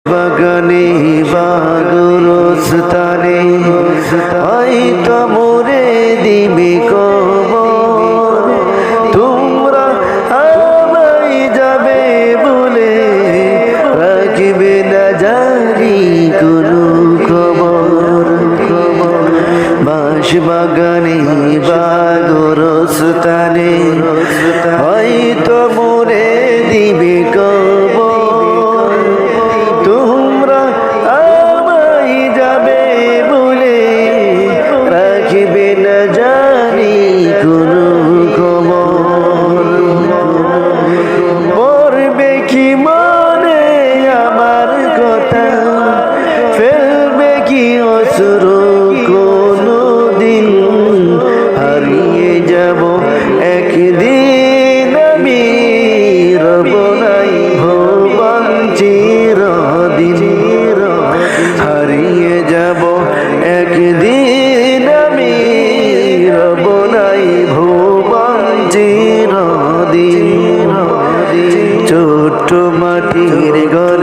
বাগানে বা গোরস্থানে হয়তো মোরে দিবে কবর, তোমরা আমায় যাবে বলে রাখবে না জানি কোনো খবর। বাঁশ বাগানে বা গোরস্থানে হয়তো মোরে দিবে কবর, তোমরা আমায় যাবে বলে রাখবে না জানি কোনো খবর। পড়বে কি মনে আমার কথা, ফেলবে কি অশ্রু কোনো দিন, হারিয়ে যাব একদিন আমি, রব নাই ভুবন চিরদিন। হারিয়ে যাব একদিন আমি, রব নাই ভুবন চিরদিন। ছোট্ট মাটির ঘর